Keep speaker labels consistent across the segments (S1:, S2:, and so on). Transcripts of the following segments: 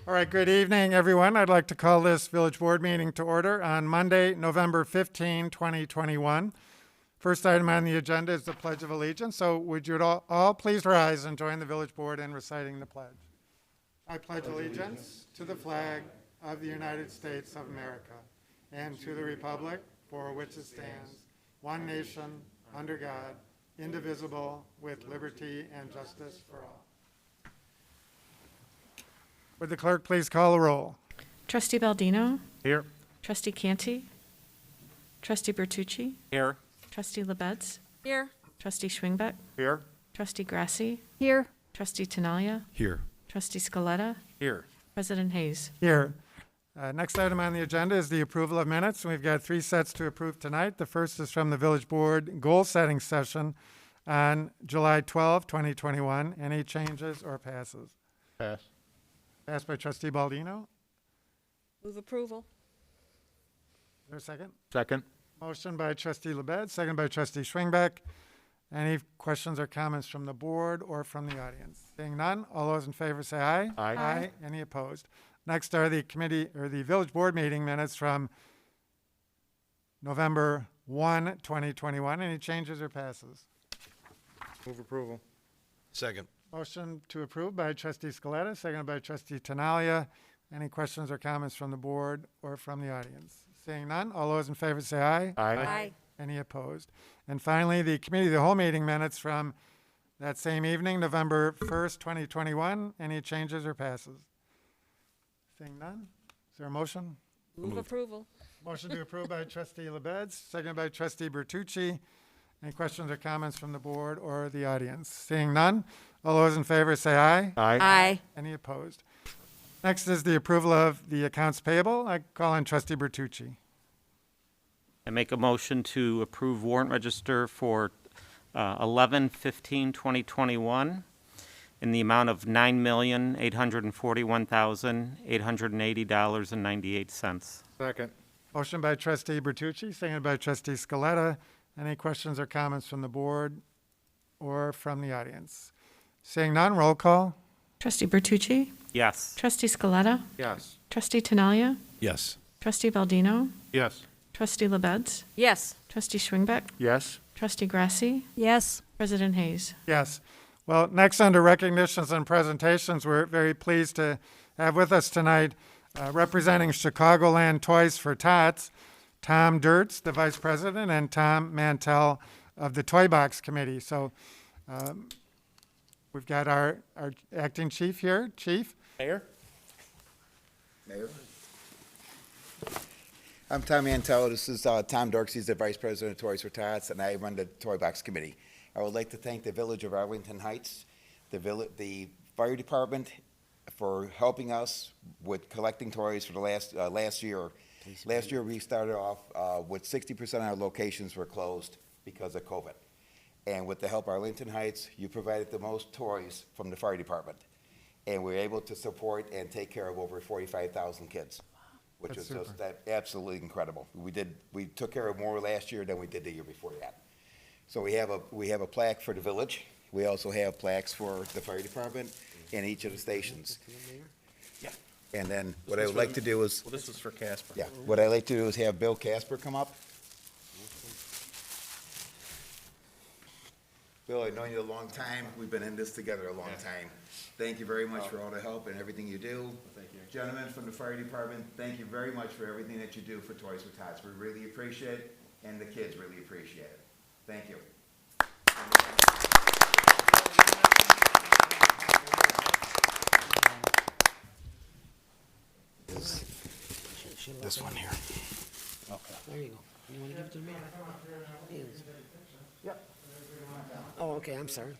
S1: All right, good evening, everyone. I'd like to call this Village Board meeting to order on Monday, November 15, 2021. First item on the agenda is the Pledge of Allegiance. So would you all please rise and join the Village Board in reciting the pledge. I pledge allegiance to the flag of the United States of America and to the republic for which it stands, one nation, under God, indivisible, with liberty and justice for all. Would the clerk please call the roll?
S2: Trustee Baldino?
S3: Here.
S2: Trustee Canty? Trustee Bertucci?
S3: Here.
S2: Trustee LaBedz?
S4: Here.
S2: Trustee Schwingbeck?
S3: Here.
S2: Trustee Grasse?
S4: Here.
S2: Trustee Tinaglia?
S3: Here.
S2: Trustee Scaletta?
S3: Here.
S2: President Hayes?
S1: Here. Next item on the agenda is the approval of minutes. We've got 3 sets to approve tonight. The first is from the Village Board goal-setting session on July 12, 2021. Any changes or passes?
S3: Pass.
S1: Passed by Trustee Baldino.
S4: Move approval.
S1: Is there a second?
S3: Second.
S1: Motion by Trustee LaBedz, second by Trustee Schwingbeck. Any questions or comments from the board or from the audience? Seeing none, all those in favor say aye.
S3: Aye.
S1: Aye. Any opposed? Next are the committee or the Village Board meeting minutes from November 1, 2021. Any changes or passes?
S3: Move approval.
S5: Second.
S1: Motion to approve by Trustee Scaletta, seconded by Trustee Tinaglia. Any questions or comments from the board or from the audience? Seeing none, all those in favor say aye.
S4: Aye.
S1: Any opposed? And finally, the committee of the whole meeting minutes from that same evening, November 1st, 2021. Any changes or passes? Seeing none, is there a motion?
S4: Move approval.
S1: Motion to approve by Trustee LaBedz, seconded by Trustee Bertucci. Any questions or comments from the board or the audience? Seeing none, all those in favor say aye.
S4: Aye.
S1: Any opposed? Next is the approval of the accounts payable. I call on Trustee Bertucci.
S6: I make a motion to approve warrant register for 11/15/2021 in the amount of $9,841,880.98.
S3: Second.
S1: Motion by Trustee Bertucci, seconded by Trustee Scaletta. Any questions or comments from the board or from the audience? Seeing none, roll call.
S2: Trustee Bertucci?
S6: Yes.
S2: Trustee Scaletta?
S3: Yes.
S2: Trustee Tinaglia?
S5: Yes.
S2: Trustee Baldino?
S3: Yes.
S2: Trustee LaBedz?
S4: Yes.
S2: Trustee Schwingbeck?
S3: Yes.
S2: Trustee Grasse?
S4: Yes.
S2: President Hayes?
S1: Yes. Well, next under recognitions and presentations, we're very pleased to have with us tonight representing Chicagoland Toys for Tots, Tom Dirtz, the Vice President, and Tom Mantell of the Toy Box Committee. So we've got our acting chief here. Chief?
S3: Mayor?
S7: Mayor. I'm Tom Mantell. This is Tom Dirks. He's the Vice President of Toys for Tots, and I run the Toy Box Committee. I would like to thank the Village of Arlington Heights, the Fire Department for helping us with collecting toys for the last year. Last year, we started off with 60% of our locations were closed because of COVID. And with the help of Arlington Heights, you provided the most toys from the fire department. And we were able to support and take care of over 45,000 kids, which
S1: That's
S7: was just
S1: super.
S7: absolutely incredible. We took care of more last year than we did the year before that. So we have a plaque for the village. We also have plaques for the fire department and each of the stations. And then what I would like to do is,
S3: Well, this is for Casper.
S7: yeah, what I like to do is have Bill Casper come up. Bill, I've known you a long time. We've been in this together a long time. Thank you very much for all the help and everything you do.
S3: Thank you.
S7: Gentlemen from the fire department, thank you very much for everything that you do for Toys for Tots. We really appreciate it, and the kids really appreciate it. Thank you. This one here.
S8: There you go. You want to give it to me? Yes. Yep. Oh, okay, I'm sorry.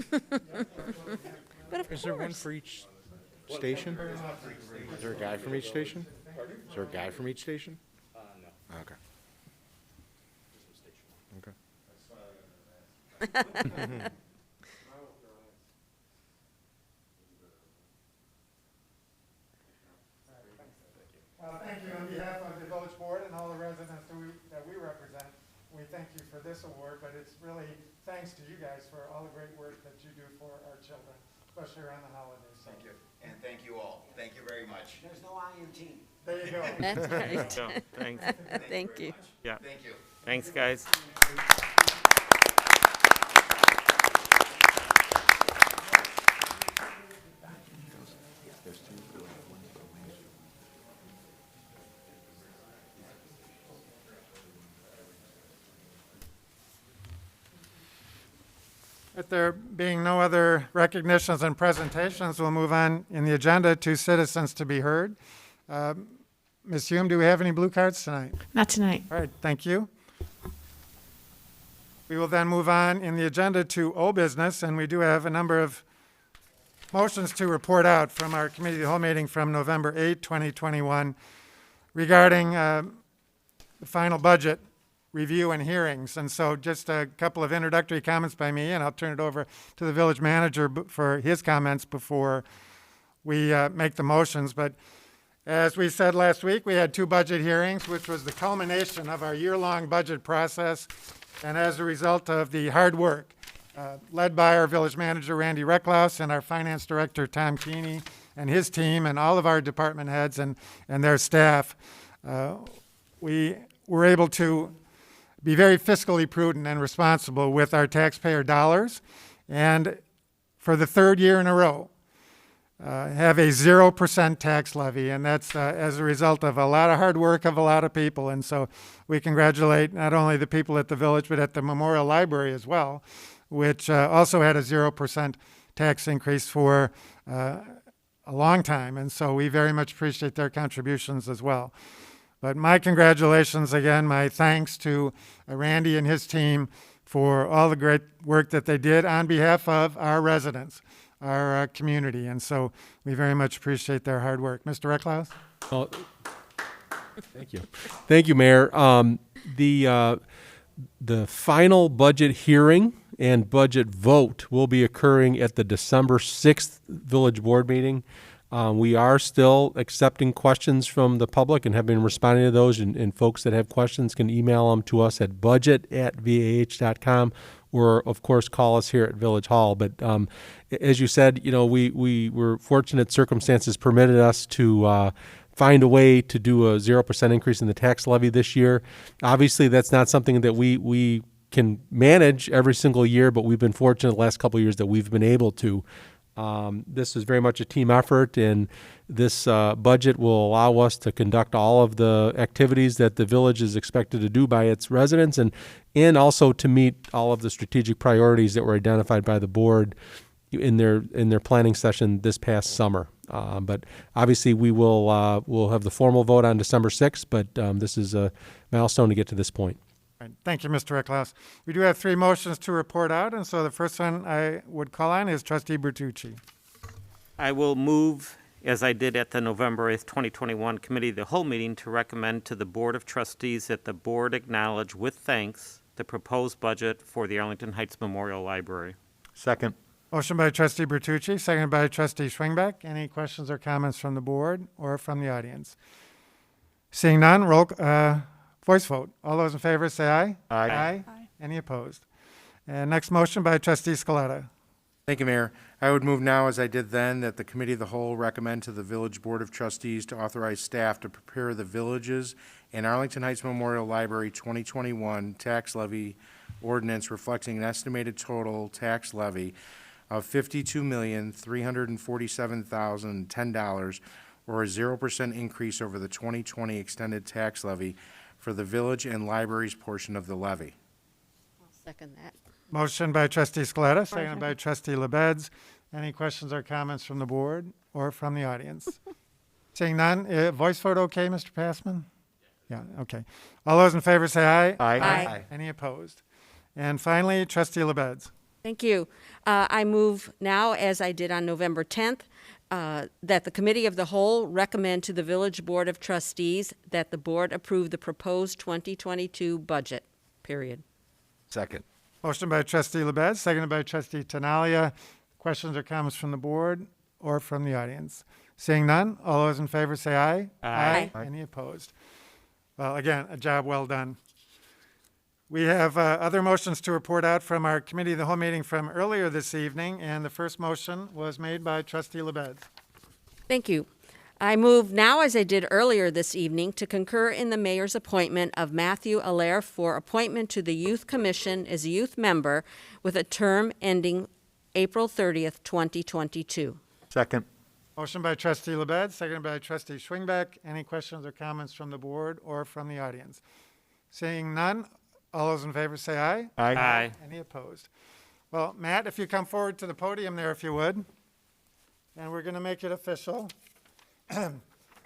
S4: But of
S3: Is there one
S4: course.
S3: for each station? Is there a guy from each station? Is there a guy from each station? No. Okay. Okay.
S1: Thank you on behalf of the Village Board and all the residents that we represent. We thank you for this award, but it's really thanks to you guys for all the great work that you do for our children. especially around the holidays. So.
S7: Thank you. And thank you all. Thank you very much.
S8: There's no I in team.
S1: There you go.
S4: That's right.
S6: So, thanks.
S4: Thank you.
S6: Yeah.
S7: Thank you.
S6: Thanks, guys.
S1: If there being no other recognitions and presentations, we'll move on in the agenda to citizens to be heard. Ms. Hume, do we have any blue cards tonight?
S2: Not tonight.
S1: All right, thank you. We will then move on in the agenda to old business, and we do have a number of motions to report out from our committee of the whole meeting from November 8, 2021, regarding the final budget review and hearings. And so just a couple of introductory comments by me, and I'll turn it over to the village manager for his comments before we make the motions. But as we said last week, we had two budget hearings, which was the culmination of our year-long budget process. And as a result of the hard work led by our village manager, Randy Recklaus, and our finance director, Tom Keeney, and his team, and all of our department heads and their staff, we were able to be very fiscally prudent and responsible with our taxpayer dollars, and for the third year in a row, have a 0% tax levy, and that's as a result of a lot of hard work of a lot of people. And so we congratulate not only the people at the village, but at the Memorial Library as well, which also had a 0% tax increase for a long time. And so we very much appreciate their contributions as well. But my congratulations again, my thanks to Randy and his team for all the great work that they did on behalf of our residents, our community. And so we very much appreciate their hard work. Mr. Recklaus?
S5: Oh, thank you. Thank you, Mayor. The final budget hearing and budget vote will be occurring at the December 6th Village Board meeting. We are still accepting questions from the public and have been responding to those, and folks that have questions can email them to us at budget@vah.com or, of course, call us here at Village Hall. But as you said, we were fortunate circumstances permitted us to find a way to do a 0% increase in the tax levy this year. Obviously, that's not something that we can manage every single year, but we've been fortunate the last couple of years that we've been able to. This is very much a team effort, and this budget will allow us to conduct all of the activities that the village is expected to do by its residents, and also to meet all of the strategic priorities that were identified by the board in their planning session this past summer. But obviously, we'll have the formal vote on December 6th, but this is a milestone to get to this point.
S1: Right. Thank you, Mr. Recklaus. We do have three motions to report out, and so the first one I would call on is Trustee Bertucci.
S6: I will move, as I did at the November 8th, 2021 Committee of the Whole meeting, to recommend to the Board of Trustees that the board acknowledge with thanks the proposed budget for the Arlington Heights Memorial Library.
S3: Second.
S1: Motion by Trustee Bertucci, seconded by Trustee Schwingbeck. Any questions or comments from the board or from the audience? Seeing none, voice vote. All those in favor say aye.
S3: Aye.
S1: Any opposed? And next motion by Trustee Scaletta.
S3: Thank you, Mayor. I would move now, as I did then, that the Committee of the Whole recommend to the Village Board of Trustees to authorize staff to prepare the Villages and Arlington Heights Memorial Library 2021 tax levy ordinance reflecting an estimated total tax levy of $52,347,010, or a 0% increase over the 2020 extended tax levy for the village and libraries portion of the levy.
S4: I'll second that.
S1: Motion by Trustee Scaletta, seconded by Trustee LaBedz. Any questions or comments from the board or from the audience? Seeing none, voice vote okay, Mr. Passman? Yeah, okay. All those in favor say aye.
S4: Aye.
S1: Any opposed? And finally, Trustee LaBedz.
S4: Thank you. I move now, as I did on November 10th, that the Committee of the Whole recommend to the Village Board of Trustees that the board approve the proposed 2022 budget, period.
S3: Second.
S1: Motion by Trustee LaBedz, seconded by Trustee Tinaglia. Questions or comments from the board or from the audience? Seeing none, all those in favor say aye.
S4: Aye.
S1: Any opposed? Well, again, a job well done. We have other motions to report out from our committee of the whole meeting from earlier this evening, and the first motion was made by Trustee LaBedz.
S4: Thank you. I move now, as I did earlier this evening, to concur in the mayor's appointment of Matthew Allaire for appointment to the Youth Commission as a youth member with a term ending April 30th, 2022.
S9: Second.
S1: Motion by Trustee LaBedz, seconded by Trustee Schwingbeck. Any questions or comments from the board or from the audience? Seeing none, all those in favor say aye.
S6: Aye.
S1: Any opposed? Well, Matt, if you come forward to the podium there, if you would, and we're going to make it official.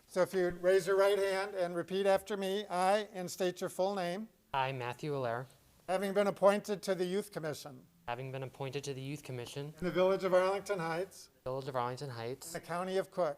S1: So if you'd raise your right hand and repeat after me, I, and state your full name,
S10: I, Matthew Allaire,
S1: having been appointed to the Youth Commission
S10: having been appointed to the Youth Commission,
S1: in the Village of Arlington Heights,
S10: Village of Arlington Heights,
S1: in the County of Cook,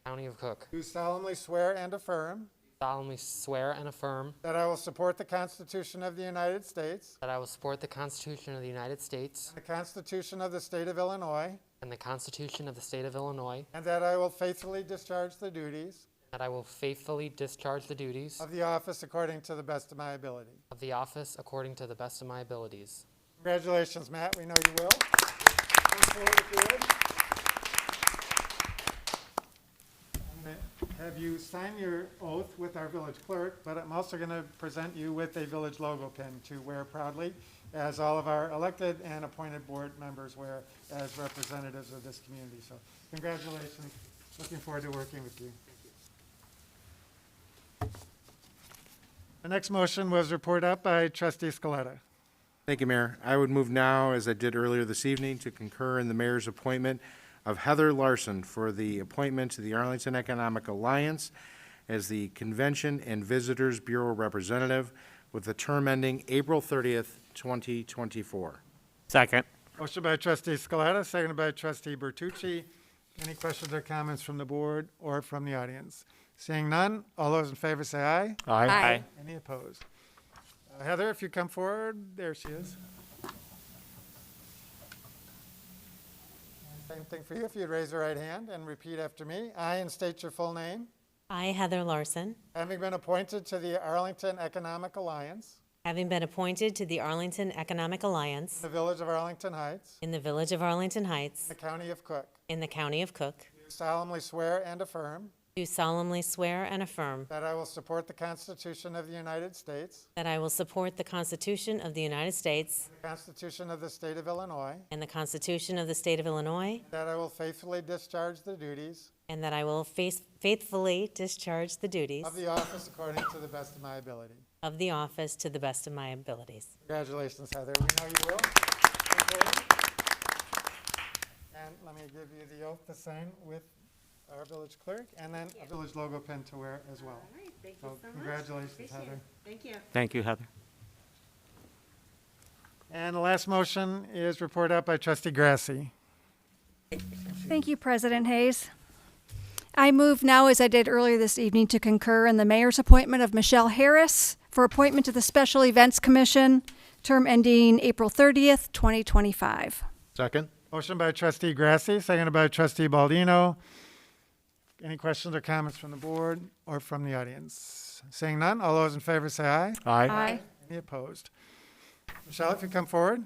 S10: County of Cook,
S1: do solemnly swear and affirm
S10: solemnly swear and affirm
S1: that I will support the Constitution of the United States,
S10: that I will support the Constitution of the United States
S1: the Constitution of the State of Illinois,
S10: and the Constitution of the State of Illinois,
S1: and that I will faithfully discharge the duties
S10: that I will faithfully discharge the duties
S1: of the office according to the best of my ability.
S10: of the office according to the best of my abilities.
S1: Congratulations, Matt. We know you will. Come forward if you would. I'm going to have you sign your oath with our village clerk, but I'm also going to present you with a village logo pin to wear proudly, as all of our elected and appointed board members wear as representatives of this community. So congratulations. Looking forward to working with you. The next motion was reported up by Trustee Scaletta.
S3: Thank you, Mayor. I would move now, as I did earlier this evening, to concur in the mayor's appointment of Heather Larson for the appointment to the Arlington Economic Alliance as the Convention and Visitors Bureau Representative with the term ending April 30th, 2024.
S6: Second.
S1: Motion by Trustee Scaletta, seconded by Trustee Bertucci. Any questions or comments from the board or from the audience? Seeing none, all those in favor say aye.
S6: Aye.
S1: Any opposed? Heather, if you come forward, there she is. Same thing for you. If you'd raise your right hand and repeat after me. I, and state your full name,
S11: I, Heather Larson,
S1: having been appointed to the Arlington Economic Alliance,
S11: having been appointed to the Arlington Economic Alliance
S1: the Village of Arlington Heights,
S11: in the Village of Arlington Heights,
S1: the County of Cook,
S11: in the County of Cook,
S1: do solemnly swear and affirm
S11: do solemnly swear and affirm
S1: that I will support the Constitution of the United States,
S11: that I will support the Constitution of the United States
S1: the Constitution of the State of Illinois,
S11: and the Constitution of the State of Illinois,
S1: that I will faithfully discharge the duties
S11: and that I will faithfully discharge the duties
S1: of the office according to the best of my ability.
S11: of the office to the best of my abilities.
S1: Congratulations, Heather. We know you will. Congratulations. And let me give you the oath to sign with our village clerk, and then a village logo pin to wear as well.
S4: All right, thank
S1: So congratulations, Heather.
S4: Thank you.
S6: Thank you, Heather.
S1: And the last motion is reported out by Trustee Grasse.
S12: Thank you, President Hayes. I move now, as I did earlier this evening, to concur in the mayor's appointment of Michelle Harris for appointment to the Special Events Commission, term ending April 30th, 2025.
S9: Second.
S1: Motion by Trustee Grasse, seconded by Trustee Baldino. Any questions or comments from the board or from the audience? Seeing none, all those in favor say aye.
S9: Aye.
S1: Any opposed? Michelle, if you come forward.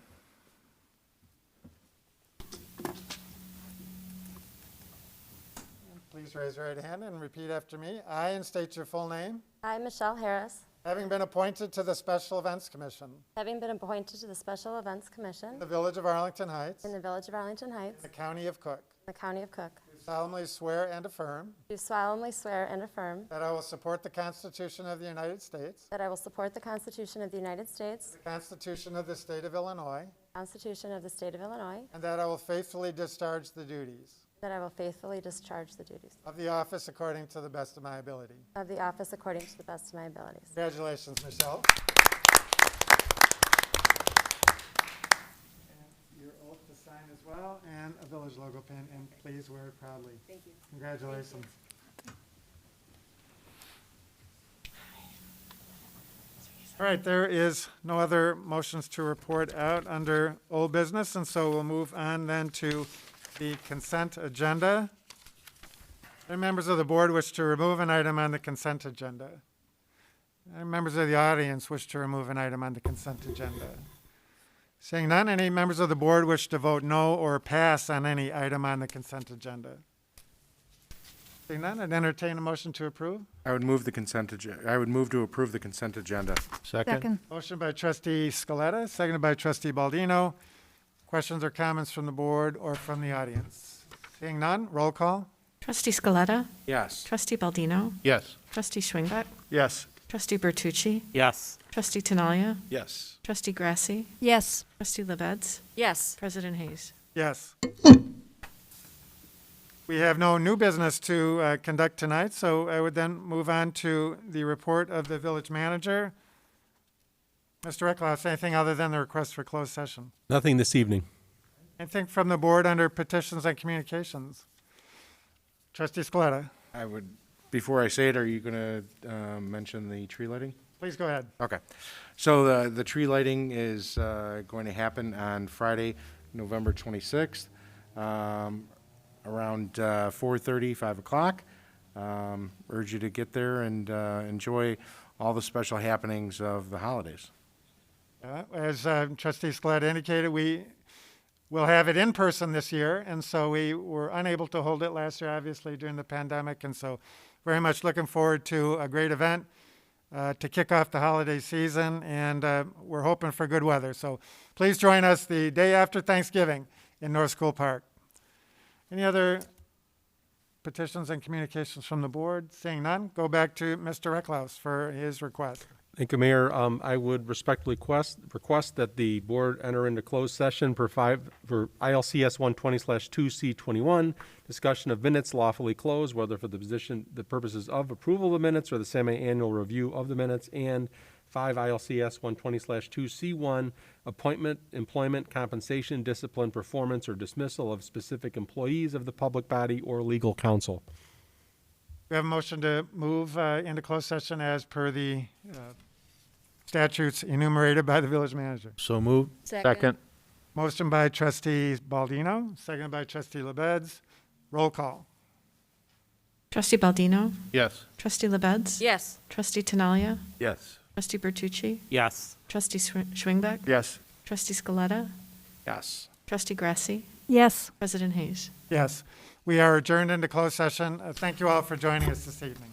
S1: Please raise your right hand and repeat after me. I, and state your full name,
S13: I, Michelle Harris,
S1: having been appointed to the Special Events Commission,
S13: having been appointed to the Special Events Commission
S1: the Village of Arlington Heights,
S13: in the Village of Arlington Heights,
S1: the County of Cook,
S13: the County of Cook,
S1: do solemnly swear and affirm
S13: do solemnly swear and affirm
S1: that I will support the Constitution of the United States,
S13: that I will support the Constitution of the United States,
S1: the Constitution of the State of Illinois,
S13: the Constitution of the State of Illinois,
S1: and that I will faithfully discharge the duties
S13: that I will faithfully discharge the duties
S1: of the office according to the best of my ability.
S13: of the office according to the best of my abilities.
S1: Congratulations, Michelle. And your oath to sign as well, and a village logo pin, and please wear it proudly.
S13: Thank you.
S1: Congratulations. All right, there is no other motions to report out under old business, and so we'll move on then to the consent agenda. Any members of the board wish to remove an item on the consent agenda? Any members of the audience wish to remove an item on the consent agenda? Seeing none, any members of the board wish to vote no or pass on any item on the consent agenda? Seeing none, I'd entertain a motion to approve.
S3: I would move to approve the consent agenda.
S12: Second.
S1: Motion by trustee Scaletta, seconded by trustee Baldino. Questions or comments from the board or from the audience? Seeing none, roll call.
S2: Trustee Scaletta.
S3: Yes.
S2: Trustee Baldino.
S3: Yes.
S2: Trustee Schwingbeck.
S3: Yes.
S2: Trustee Bertucci.
S6: Yes.
S2: Trustee Tinaglia.
S3: Yes.
S2: Trustee Grasse.
S12: Yes.
S2: Trustee LaBedz.
S4: Yes.
S2: President Hayes.
S1: Yes. We have no new business to conduct tonight, so I would then move on to the report of the village manager. Mr. Reckloff, anything other than the request for closed session?
S5: Nothing this evening.
S1: Anything from the board under petitions and communications? Trustee Scaletta,
S3: Before I say it, are you going to mention the tree lighting?
S1: please go ahead.
S3: Okay. So the tree lighting is going to happen on Friday, November 26th, around 4:30, 5 o'clock. Urge you to get there and enjoy all the special happenings of the holidays.
S1: As Trustee Scaletta indicated, we will have it in person this year, and so we were unable to hold it last year, obviously, during the pandemic, and so very much looking forward to a great event to kick off the holiday season, and we're hoping for good weather. So please join us the day after Thanksgiving in North School Park. Any other petitions and communications from the board? Seeing none, go back to Mr. Reckloff for his request.
S5: Thank you, Mayor. I would respectfully request that the board enter into closed session for ILCS 120/2C21, discussion of minutes lawfully closed, whether for the purposes of approval of the minutes or the semi-annual review of the minutes, and 5 ILCS 120/2C1, appointment, employment, compensation, discipline, performance, or dismissal of specific employees of the public body or legal counsel.
S1: We have a motion to move into closed session as per the statutes enumerated by the village manager.
S3: So moved.
S4: Second.
S1: Motion by trustee Baldino, seconded by trustee LaBedz. Roll call.
S2: Trustee Baldino.
S3: Yes.
S2: Trustee LaBedz.
S4: Yes.
S2: Trustee Tinaglia.
S3: Yes.
S2: Trustee Bertucci.
S6: Yes.
S2: Trustee Schwingbeck.
S3: Yes.
S2: Trustee Scaletta.
S3: Yes.
S2: Trustee Grasse.
S12: Yes.
S2: President Hayes.
S1: Yes. We are adjourned into closed session. Thank you all for joining us this evening.